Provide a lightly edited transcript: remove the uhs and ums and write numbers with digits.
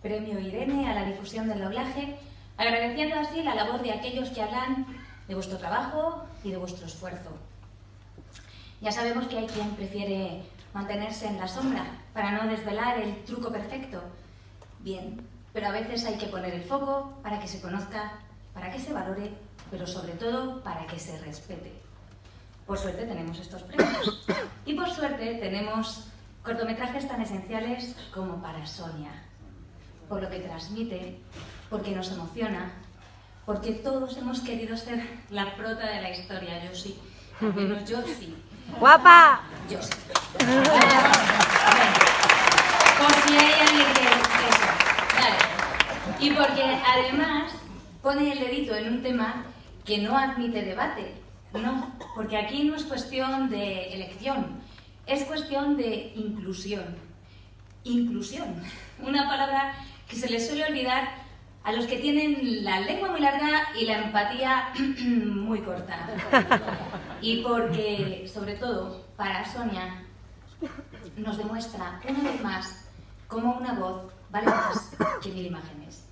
Premio Irene a la difusión del doblaje, agradeciendo así la labor de aquellos que hablan de vuestro trabajo y de vuestro esfuerzo. Ya sabemos que hay quien prefiere mantenerse en la sombra para no desvelar el truco perfecto. Bien, pero a veces hay que poner el foco para que se conozca, para que se valore, pero sobre todo para que se respete. Por suerte tenemos estos premios. Y por suerte tenemos cortometrajes tan esenciales como Para Sonia. Por lo que transmite, porque nos emociona, porque todos hemos querido ser la prota de la historia. Yo sí, al menos yo sí. ¡Guapa! Yo sí. Por si hay alguien que eso. Vale. Y porque además pone el dedito en un tema que no admite debate. No, porque aquí no es cuestión de elección, es cuestión de inclusión. Inclusión, una palabra que se les suele olvidar a los que tienen la lengua muy larga y la empatía muy corta. Y porque, sobre todo, Para Sonia nos demuestra una vez más cómo una voz vale más que 1000 imágenes.